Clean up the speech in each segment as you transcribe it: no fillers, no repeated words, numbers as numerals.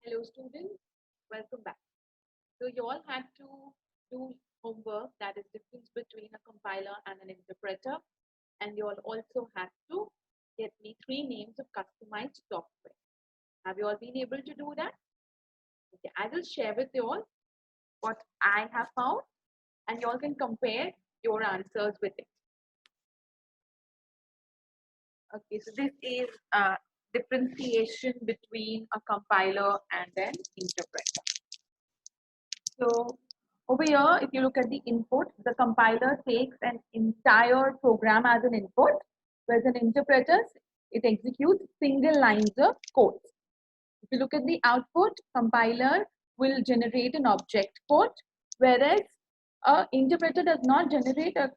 Hello students, welcome back. So you all had to do homework, that is difference between a compiler and an interpreter, and you all also had to get me three names of customized software. Have you all been able to do that? Okay, I will share with you all what I have found and you all can compare your answers with it. Okay, so this is differentiation between a compiler and an interpreter. So over here, if you look at the input, the compiler takes an entire program as an input, whereas an interpreter, it executes single lines of code. If you look at the output, compiler will generate an object code, whereas an interpreter does not generate a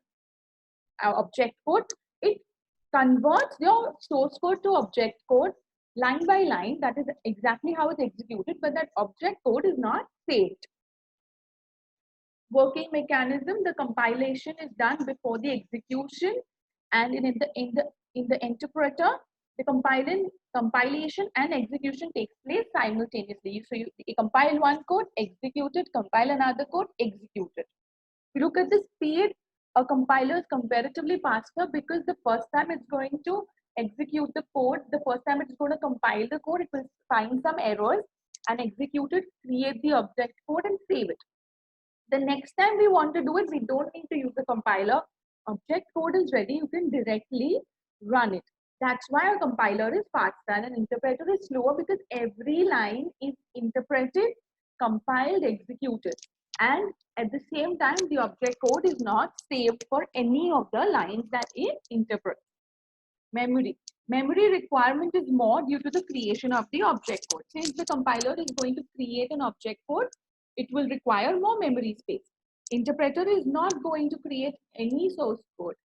object code. It converts your source code to object code line by line. That is exactly how it's executed, but that object code is not saved. Working mechanism, the compilation is done before the execution, and in the interpreter, the compilation and execution takes place simultaneously. So you compile one code, execute it, compile another code, execute it. If you look at the speed, a compiler is comparatively faster because the first time it's going to execute the code, the first time it's going to compile the code, it will find some errors and execute it, create the object code and save it. The next time we want to do it, we don't need to use the compiler. Object code is ready. You can directly run it. That's why a compiler is faster and an interpreter is slower, because every line is interpreted, compiled, executed. And at the same time, the object code is not saved for any of the lines that it interprets. Memory. Memory requirement is more due to the creation of the object code. Since the compiler is going to create an object code, it will require more memory space. Interpreter is not going to create any source code,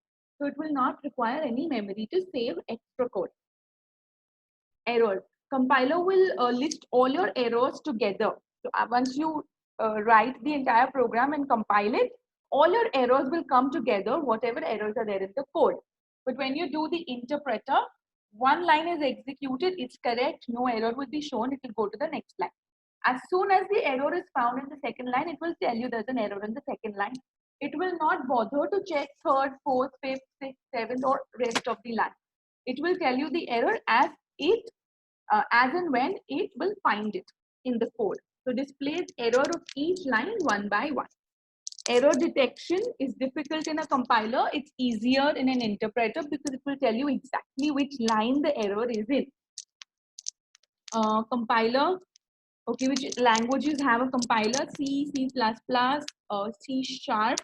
so it will not require any memory to save extra code. Errors. Compiler will list all your errors together. So once you write the entire program and compile it, all your errors will come together, whatever errors are there in the code. But when you do the interpreter, one line is executed, it's correct, no error will be shown, it will go to the next line. As soon as the error is found in the second line, it will tell you there's an error in the second line. It will not bother to check third, fourth, fifth, sixth, seventh, or rest of the line. It will tell you the error as and when it will find it in the code. So displays error of each line one by one. Error detection is difficult in a compiler. It's easier in an interpreter because it will tell you exactly which line the error is in. Compiler, okay, which languages have a compiler? C, C++, C Sharp,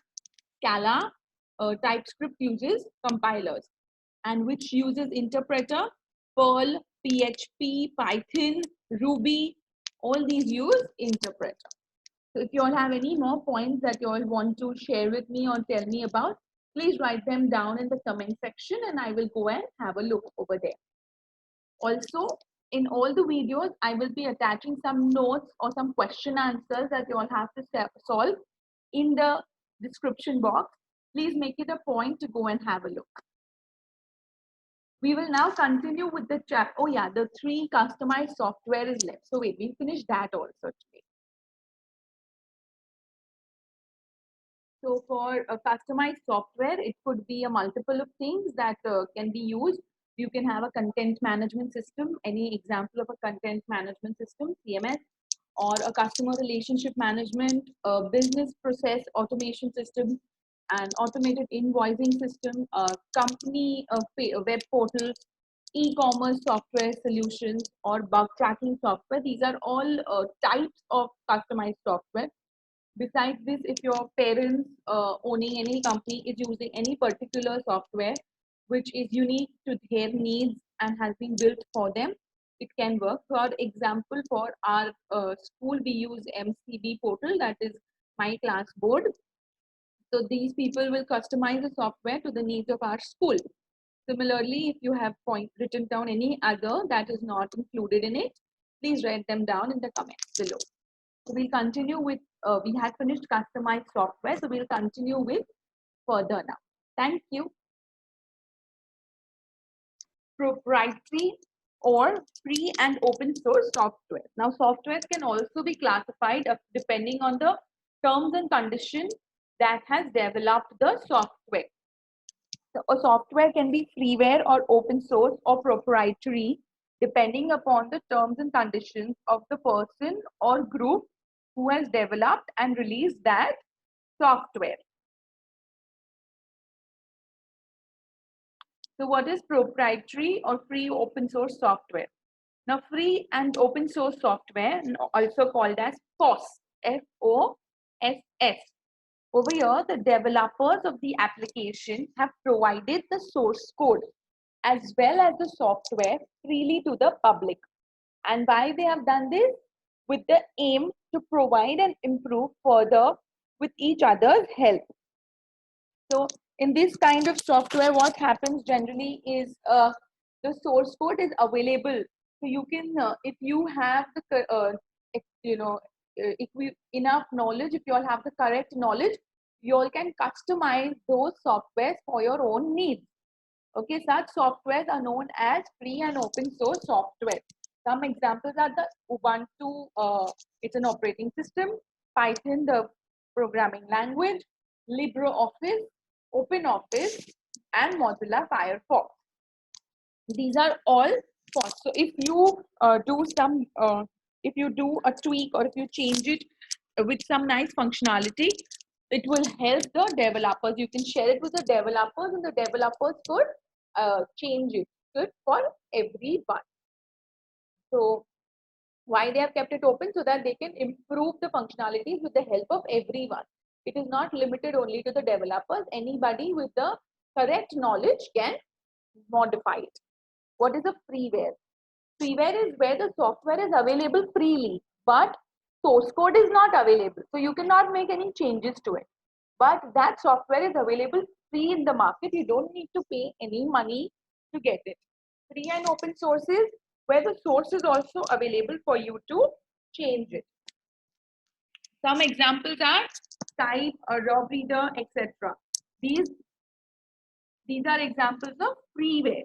Scala, TypeScript uses compilers. And which uses interpreter? Perl, PHP, Python, Ruby, all these use interpreter. So if you all have any more points that you all want to share with me or tell me about, please write them down in the comment section and I will go and have a look over there. Also, in all the videos, I will be attaching some notes or some question answers that you all have to solve in the description box. Please make it a point to go and have a look. We will now continue with the chapter. Oh yeah, the 3 customized software is left. So wait, we finished that also today. So for a customized software, it could be a multiple of things that can be used. You can have a content management system, any example of a content management system, CMS, or a customer relationship management, a business process automation system, an automated invoicing system, a company web portal, e-commerce software solutions, or bug tracking software. These are all types of customized software. Besides this, if your parents owning any company is using any particular software which is unique to their needs and has been built for them, it can work. For example, for our school, we use MCB portal, that is My Class Board. So these people will customize the software to the needs of our school. Similarly, if you have written down any other that is not included in it, please write them down in the comments below. So we'll continue with, we had finished customized software, so we'll continue with further now. Thank you. Proprietary or free and open source software. Now, software can also be classified depending on the terms and conditions that has developed the software. So a software can be freeware or open source or proprietary depending upon the terms and conditions of the person or group who has developed and released that software. So what is proprietary or free open source software? Now, free and open source software, also called as FOSS, F-O-S-S. Over here, the developers of the application have provided the source code as well as the software freely to the public. And why they have done this? With the aim to provide and improve further with each other's help. So in this kind of software, what happens generally is the source code is available. So you can, if you have the, enough knowledge, if you all have the correct knowledge, you all can customize those softwares for your own needs. Okay, such softwares are known as free and open source software. Some examples are the Ubuntu, it's an operating system, Python, the programming language, LibreOffice, OpenOffice, and Mozilla Firefox. These are all FOSS. So if you if you do a tweak or if you change it with some nice functionality, it will help the developers. You can share it with the developers, and the developers could change it good for everyone. So why they have kept it open? So that they can improve the functionalities with the help of everyone. It is not limited only to the developers. Anybody with the correct knowledge can modify it. What is a freeware? Freeware is where the software is available freely, but source code is not available. So you cannot make any changes to it. But that software is available free in the market. You don't need to pay any money to get it. Free and open sources where the source is also available for you to change it. Some examples are Type, Adobe Reader, etc. These are examples of freeware.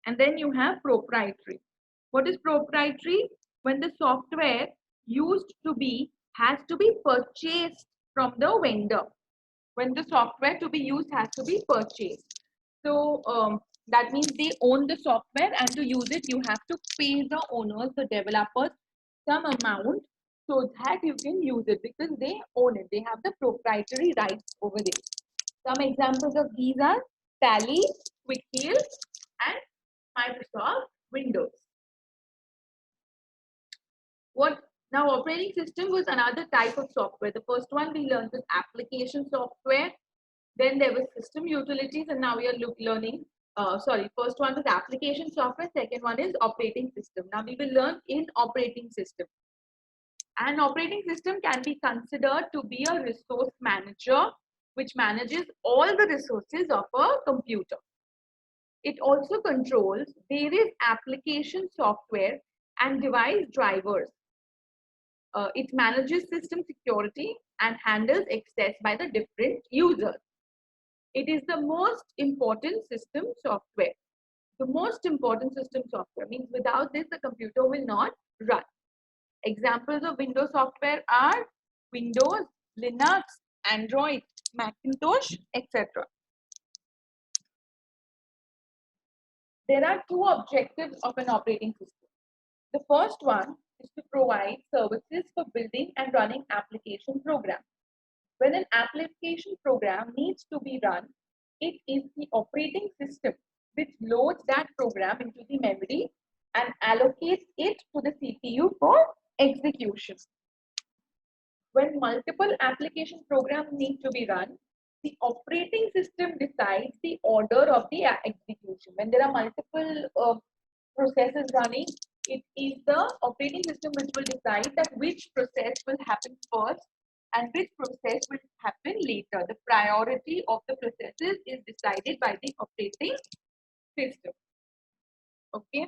And then you have proprietary. What is proprietary? When the software used to be has to be purchased from the vendor. When the software to be used has to be purchased. So that means they own the software, and to use it you have to pay the owners, the developers, some amount so that you can use it, because they own it. They have the proprietary rights over it. Some examples of these are Tally, QuickHeal, and Microsoft Windows. What now? Operating system was another type of software. The first one we learned was application software. Then there was system utilities, and now we are learning. First one was application software. Second one is operating system. Now we will learn in operating system. An operating system can be considered to be a resource manager which manages all the resources of a computer. It also controls various application software and device drivers. It manages system security and handles access by the different users. It is the most important system software. The most important system software means without this the computer will not run. Examples of Windows software are Windows, Linux, Android, Macintosh, etc. There are two objectives of an operating system. The first one is to provide services for building and running application programs. When an application program needs to be run, it is the operating system which loads that program into the memory and allocates it to the CPU for execution. When multiple application programs need to be run, the operating system decides the order of the execution. When there are multiple processes running, it is the operating system which will decide that which process will happen first and which process will happen later. The priority of the processes is decided by the operating system. Okay.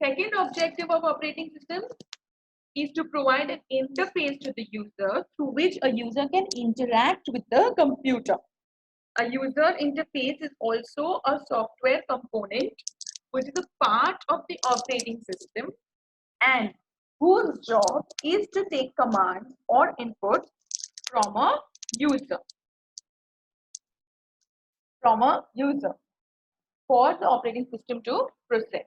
Second objective of operating system is to provide an interface to the user through which a user can interact with the computer. A user interface is also a software component which is a part of the operating system and whose job is to take commands or inputs from a user for the operating system to process.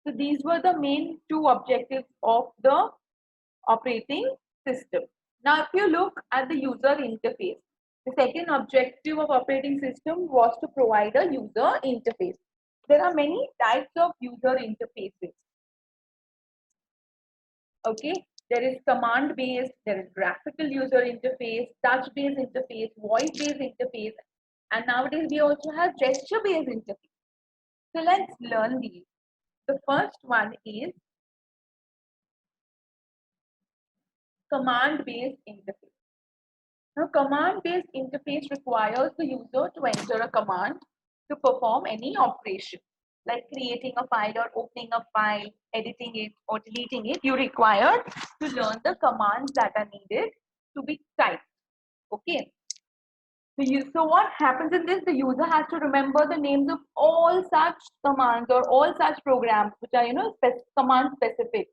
So these were the main two objectives of the operating system. Now, if you look at the user interface, the second objective of operating system was to provide a user interface. There are many types of user interfaces. Okay, there is command based, there is graphical user interface, touch based interface, voice based interface, and nowadays we also have gesture based interface. So let's learn these. The first one is command based interface. Now, command based interface requires the user to enter a command to perform any operation, like creating a file or opening a file, editing it or deleting it. You require to learn the commands that are needed to be typed. Okay. So what happens in this? The user has to remember the names of all such commands or all such programs which are, command specific.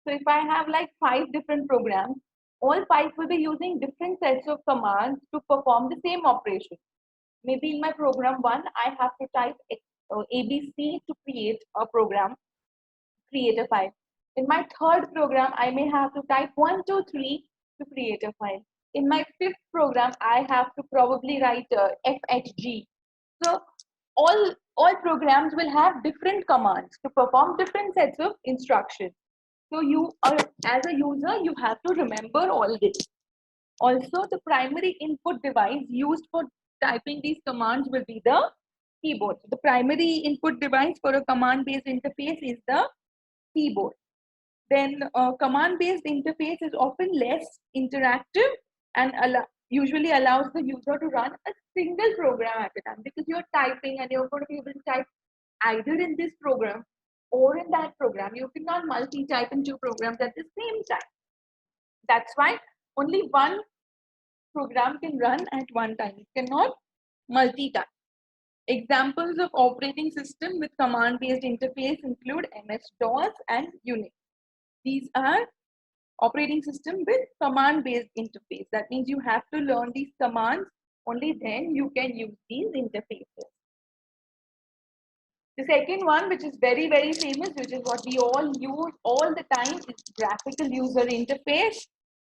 So if I have like 5 different programs, all 5 will be using different sets of commands to perform the same operation. Maybe in my program 1, I have to type ABC to create a program, create a file. In my third program, I may have to type 1, 2, 3 to create a file. In my fifth program, I have to probably write FHG. So all programs will have different commands to perform different sets of instructions. So you are, as a user, you have to remember all this. Also, the primary input device used for typing these commands will be the keyboard. The primary input device for a command-based interface is the keyboard. Then command-based interface is often less interactive and usually allows the user to run a single program at a time, because you're typing and you're going to be able to type either in this program or in that program. You cannot multi-type in 2 programs at the same time. That's why only one program can run at one time. It cannot multitask. Examples of operating system with command-based interface include MS-DOS and Unix. These are operating system with command-based interface. That means you have to learn these commands. Only then you can use these interfaces. The second one, which is very, very famous, which is what we all use all the time, is graphical user interface.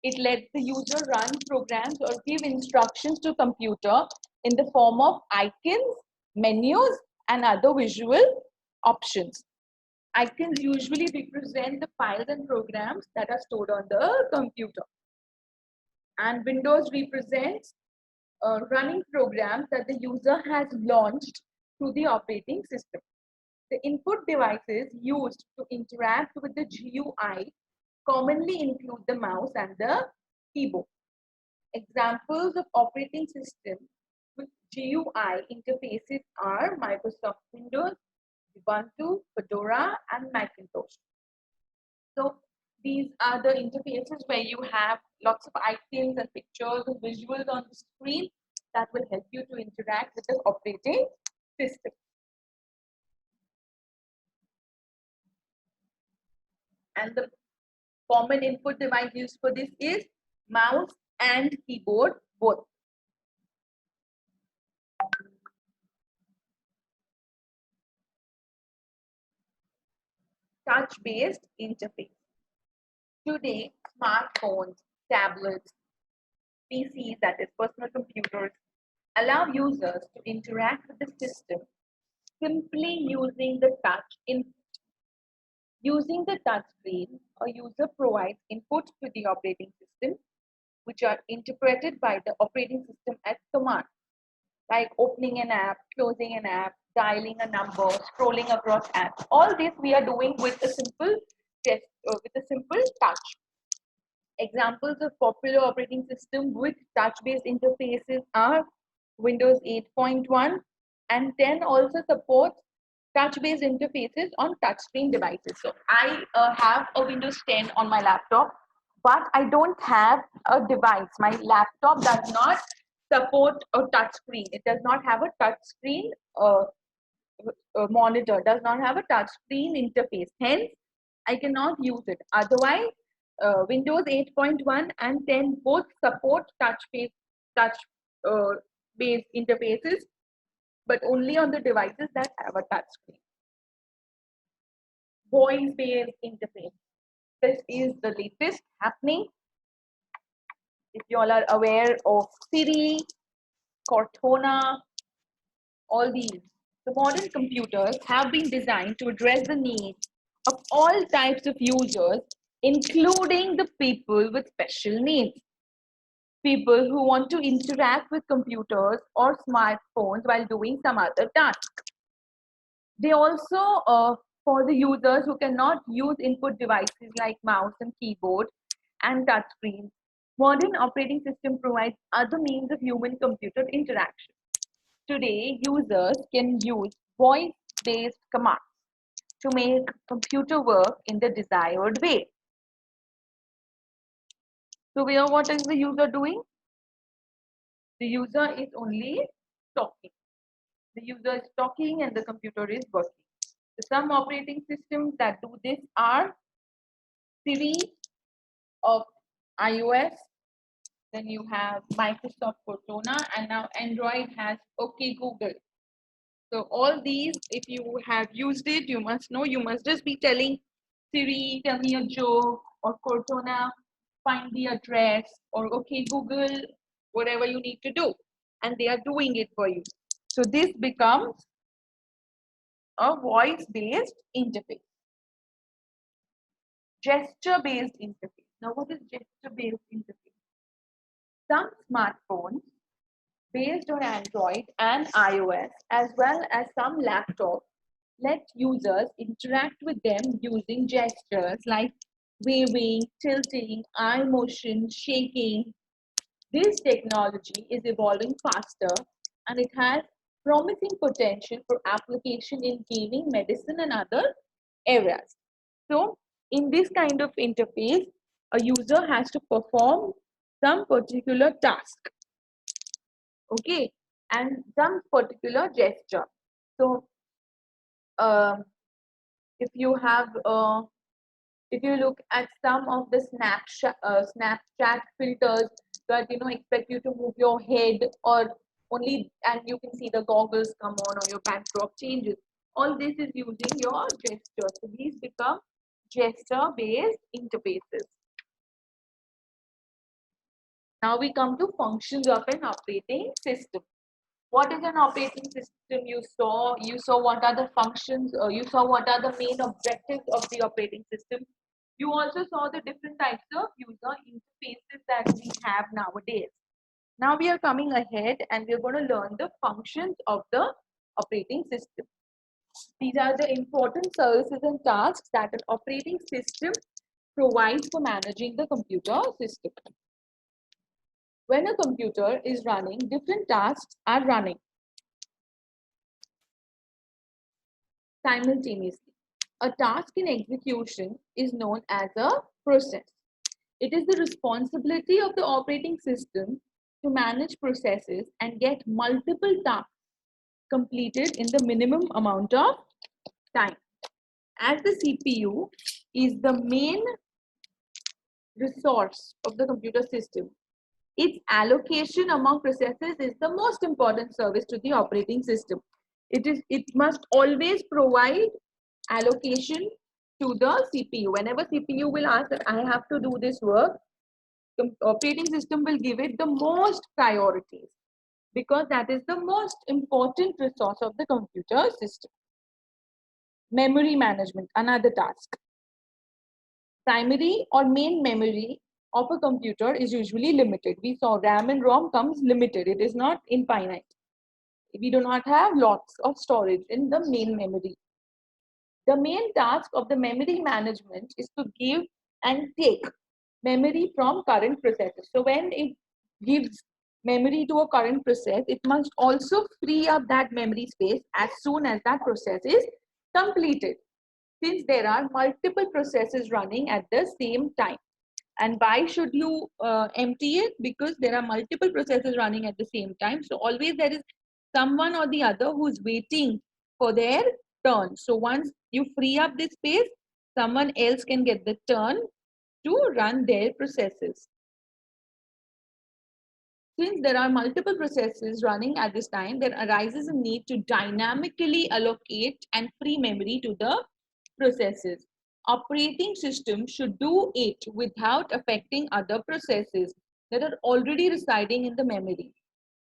It lets the user run programs or give instructions to computer in the form of icons, menus, and other visual options. Icons usually represent the files and programs that are stored on the computer. And Windows represents running programs that the user has launched through the operating system. The input devices used to interact with the GUI commonly include the mouse and the keyboard. Examples of operating systems with GUI interfaces are Microsoft Windows, Ubuntu, Fedora, and Macintosh. So these are the interfaces where you have lots of icons and pictures and visuals on the screen that will help you to interact with the operating system. And the common input device used for this is mouse and keyboard both. Touch-based interface. Today, smartphones, tablets, PCs, that is personal computers, allow users to interact with the system simply using the touch input. Using the touch screen, a user provides input to the operating system, which are interpreted by the operating system as commands, like opening an app, closing an app, dialing a number, scrolling across apps. All this we are doing with a simple touch. Examples of popular operating system with touch-based interfaces are Windows 8.1 and 10 also supports touch-based interfaces on touchscreen devices. So I have a Windows 10 on my laptop, but I don't have a device. My laptop does not support a touch screen. It does not have a touch screen monitor does not have a touch screen interface. Hence, I cannot use it. Otherwise, Windows 8.1 and 10 both support touch uh, based interfaces, but only on the devices that have a touch screen. Voice based interface. This is the latest happening. If you all are aware of Siri, Cortana, all these, the modern computers have been designed to address the needs of all types of users, including the people with special needs. People who want to interact with computers or smartphones while doing some other task. They also, for the users who cannot use input devices like mouse and keyboard and touchscreens, modern operating system provides other means of human-computer interaction. Today, users can use voice-based commands to make computer work in the desired way. So here, what is the user doing? The user is only talking. The user is talking and the computer is working. So some operating systems that do this are Siri of iOS, then you have Microsoft Cortana, and now Android has OK Google. So all these, if you have used it, you must know, you must just be telling Siri, tell me a joke, or Cortana, find the address, or OK Google, whatever you need to do. And they are doing it for you. So this becomes a voice-based interface. Gesture-based interface. Now what is gesture-based interface? Some smartphones based on Android and iOS, as well as some laptops, let users interact with them using gestures like waving, tilting, eye motion, shaking. This technology is evolving faster and it has promising potential for application in gaming, medicine, and other areas. So, in this kind of interface, a user has to perform some particular task, okay, and some particular gesture. So, if you have if you look at some of the Snapchat filters that expect you to move your head or only, and you can see the goggles come on or your backdrop changes. All this is using your gesture. So these become gesture-based interfaces. Now we come to functions of an operating system. What is an operating system? You saw what are the functions, you saw what are the main objectives of the operating system. You also saw the different types of user interfaces that we have nowadays. Now we are coming ahead and we are going to learn the functions of the operating system. These are the important services and tasks that an operating system provides for managing the computer system. When a computer is running, different tasks are running simultaneously. A task in execution is known as a process. It is the responsibility of the operating system to manage processes and get multiple tasks completed in the minimum amount of time. As the CPU is the main resource of the computer system, its allocation among processes is the most important service to the operating system. It must always provide allocation to the CPU. Whenever CPU will ask that I have to do this work, the operating system will give it the most priorities because that is the most important resource of the computer system. Memory management, another task. Primary or main memory of a computer is usually limited. We saw RAM and ROM comes limited. It is not infinite. We do not have lots of storage in the main memory. The main task of the memory management is to give and take memory from current processes. So when it gives memory to a current process, it must also free up that memory space as soon as that process is completed, since there are multiple processes running at the same time. And why should you empty it? Because there are multiple processes running at the same time. So always there is someone or the other who's waiting for their turn. So once you free up this space, someone else can get the turn to run their processes. Since there are multiple processes running at this time, there arises a need to dynamically allocate and free memory to the processes. Operating system should do it without affecting other processes that are already residing in the memory.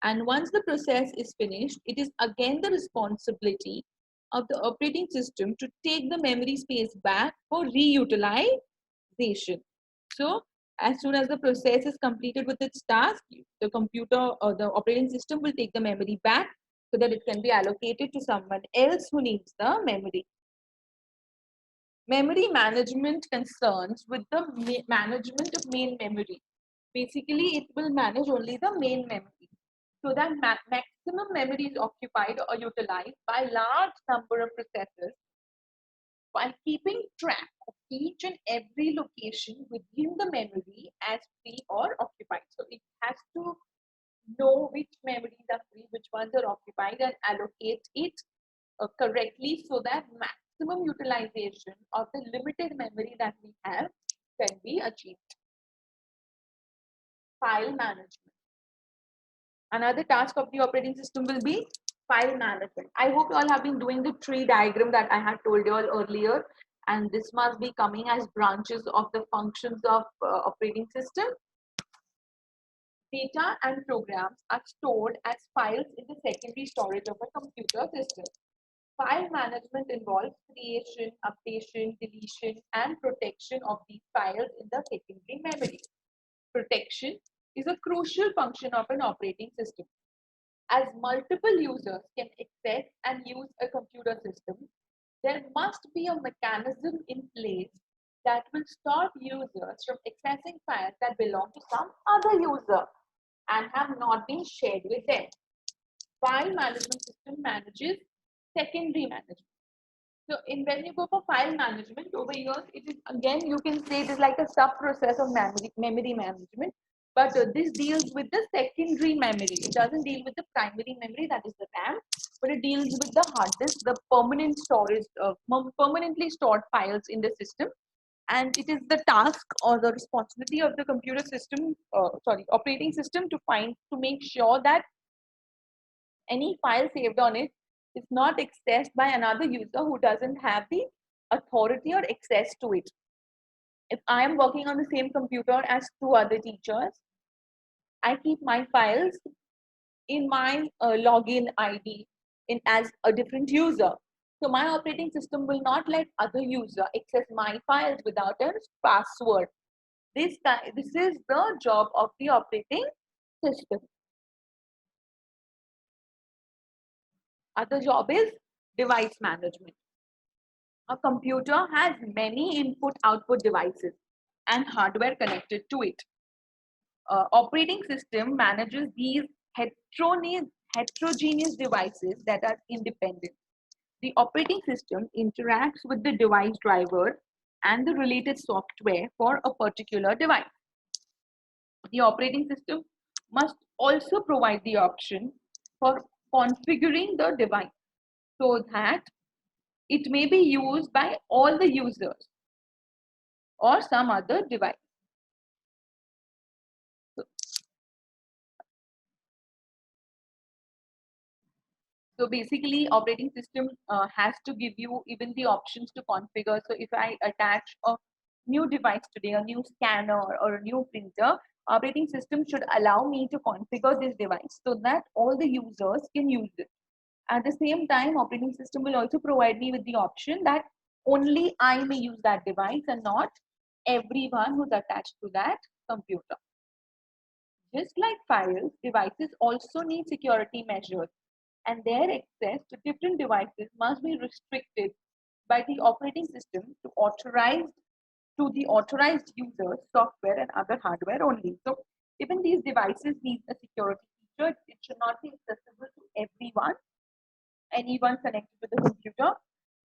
And once the process is finished, it is again the responsibility of the operating system to take the memory space back for reutilization. So as soon as the process is completed with its task, the computer or the operating system will take the memory back so that it can be allocated to someone else who needs the memory. Memory management concerns with the management of main memory. Basically, it will manage only the main memory so that maximum memory is occupied or utilized by large number of processes while keeping track of each and every location within the memory as free or occupied. So it has to know which memories are free, which ones are occupied, and allocate it correctly so that maximum utilization of the limited memory that we have can be achieved. File management. Another task of the operating system will be file management. I hope you all have been doing the tree diagram that I had told you all earlier, and this must be coming as branches of the functions of operating system. Data and programs are stored as files in the secondary storage of a computer system. File management involves creation, updation, deletion, and protection of these files in the secondary memory. Protection is a crucial function of an operating system. As multiple users can access and use a computer system, there must be a mechanism in place that will stop users from accessing files that belong to some other user and have not been shared with them. File management system manages secondary management. So when you go for file management over here, it is again, you can say it is like a sub process of memory management, but this deals with the secondary memory. It doesn't deal with the primary memory, that is the RAM, but it deals with the hard disk, the permanent storage, permanently stored files in the system. And it is the task or the responsibility of the computer system, operating system to make sure that any file saved on it is not accessed by another user who doesn't have the authority or access to it. If I am working on the same computer as two other teachers, I keep my files in my login ID as a different user. So my operating system will not let other user access my files without a password. This is the job of the operating system. Other job is device management. A computer has many input-output devices and hardware connected to it. Operating system manages these heterogeneous devices that are independent. The operating system interacts with the device driver and the related software for a particular device. The operating system must also provide the option for configuring the device so that it may be used by all the users or some other device. So basically, operating system has to give you even the options to configure. So if I attach a new device today, a new scanner or a new printer, operating system should allow me to configure this device so that all the users can use it. At the same time, operating system will also provide me with the option that only I may use that device and not everyone who's attached to that computer. Just like files, devices also need security measures, and their access to different devices must be restricted by the operating system to the authorized users, software and other hardware only. So even these devices need a security feature. It should not be accessible to anyone connected to the computer.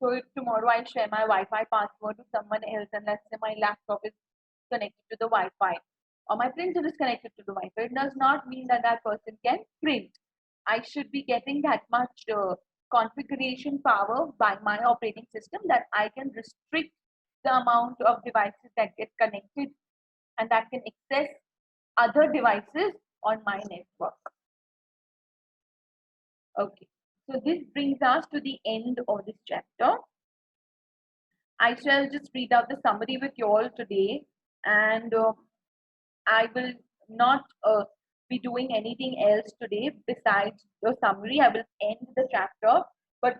So if tomorrow I share my Wi-Fi password with someone else, and let's say my laptop is connected to the Wi-Fi or my printer is connected to the Wi-Fi, it does not mean that that person can print. I should be getting that much configuration power by my operating system, that I can restrict the amount of devices that get connected and that can access other devices on my network. Okay, so this brings us to the end of this chapter. I shall just read out the summary with you all today, and I will not be doing anything else today besides the summary. I will end the chapter, but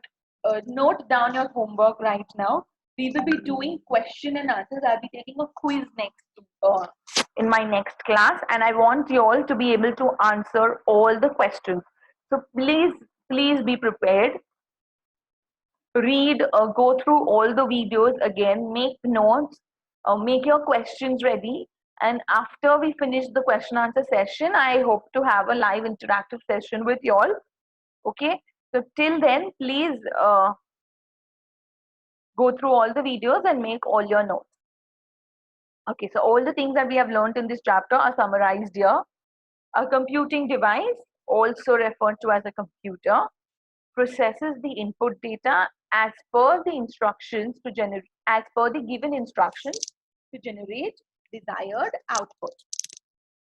note down your homework right now. We will be doing question and answers. I'll be taking a quiz next in my next class, and I want you all to be able to answer all the questions. So please be prepared. Read, go through all the videos again, make notes, make your questions ready. And after we finish the question answer session, I hope to have a live interactive session with you all. Okay, so till then, please go through all the videos and make all your notes. Okay, so all the things that we have learned in this chapter are summarized here. A computing device, also referred to as a computer, processes the input data as per the instructions to generate, as per the given instructions to generate desired output.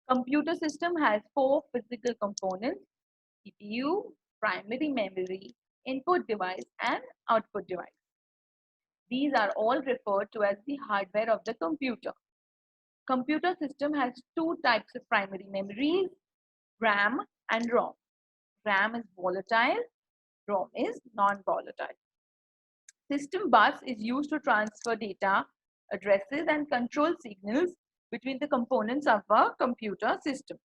Computer system has 4 physical components: CPU, primary memory, input device, and output device. These are all referred to as the hardware of the computer. Computer system has 2 types of primary memories, RAM and ROM. RAM is volatile, ROM is non-volatile. System bus is used to transfer data, addresses, and control signals between the components of a computer system.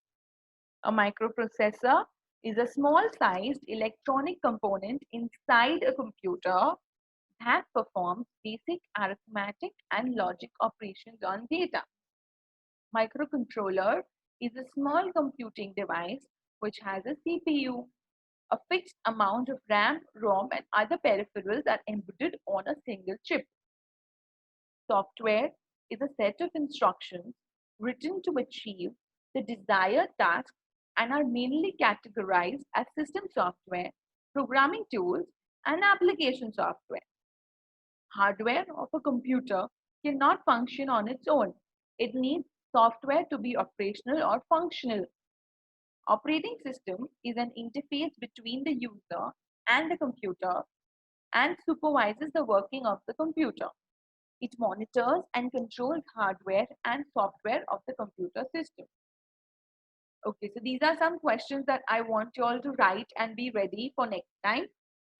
A microprocessor is a small-sized electronic component inside a computer that performs basic arithmetic and logic operations on data. Microcontroller is a small computing device which has a CPU. A fixed amount of RAM, ROM, and other peripherals are embedded on a single chip. Software is a set of instructions written to achieve the desired task and are mainly categorized as system software, programming tools, and application software. Hardware of a computer cannot function on its own. It needs software to be operational or functional. Operating system is an interface between the user and the computer and supervises the working of the computer. It monitors and controls hardware and software of the computer system. Okay, so these are some questions that I want you all to write and be ready for next time.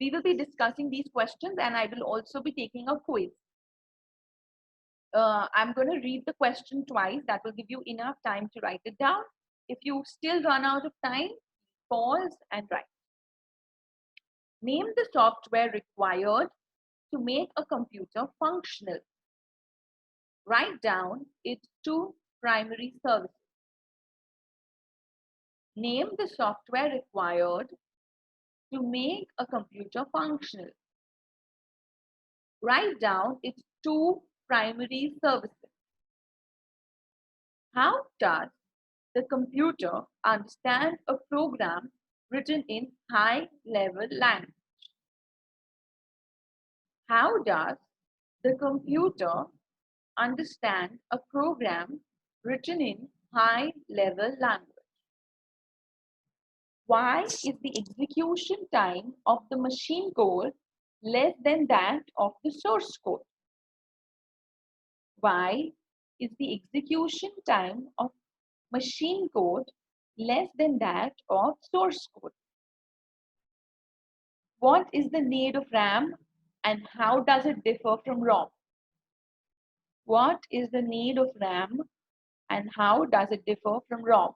We will be discussing these questions and I will also be taking a quiz. I'm going to read the question twice. That will give you enough time to write it down. If you still run out of time, pause and write. Name the software required to make a computer functional. Write down its 2 primary services. Name the software required to make a computer functional. Write down its 2 primary services. How does the computer understand a program written in high-level language? How does the computer understand a program written in high-level language? Why is the execution time of the machine code less than that of the source code? Why is the execution time of machine code less than that of source code? What is the need of RAM and how does it differ from ROM? What is the need of RAM and how does it differ from ROM?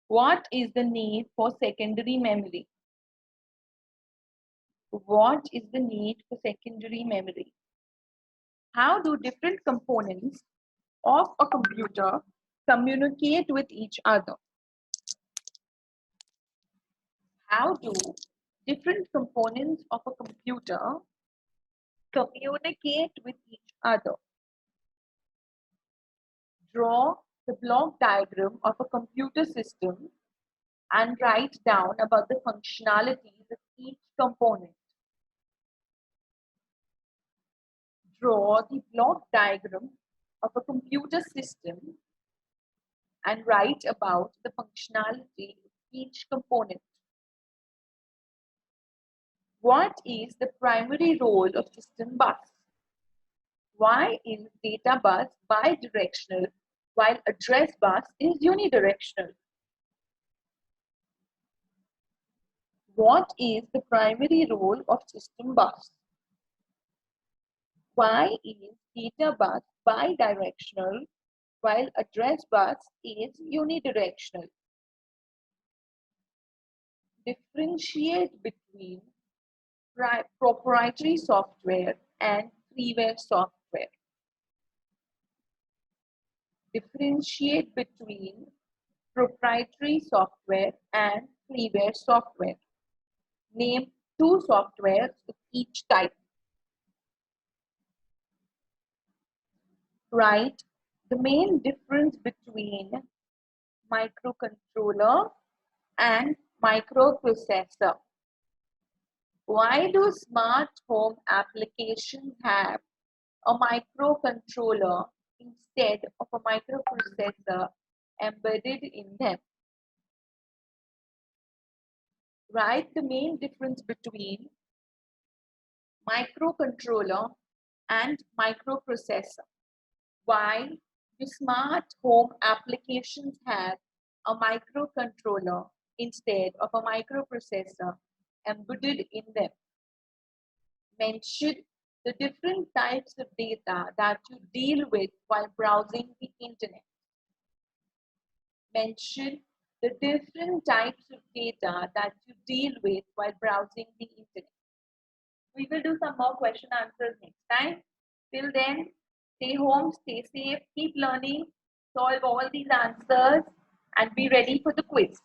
What is the need for secondary memory? What is the need for secondary memory? How do different components of a computer communicate with each other? How do different components of a computer communicate with each other? Draw the block diagram of a computer system and write down about the functionalities each component. Draw the block diagram of a computer system and write about the functionality of each component. What is the primary role of system bus? Why is data bus bidirectional while address bus is unidirectional? What is the primary role of system bus? Why is data bus bidirectional while address bus is unidirectional? Differentiate between proprietary software and freeware software. Differentiate between proprietary software and freeware software. Name two softwares of each type. Write the main difference between microcontroller and microprocessor. Why do smart home applications have a microcontroller instead of a microprocessor embedded in them? Write the main difference between microcontroller and microprocessor. Why do smart home applications have a microcontroller instead of a microprocessor embedded in them? Mention the different types of data that you deal with while browsing the internet. Mention the different types of data that you deal with while browsing the internet. We will do some more question answers next time. Till then, stay home, stay safe, keep learning, solve all these answers, and be ready for the quiz.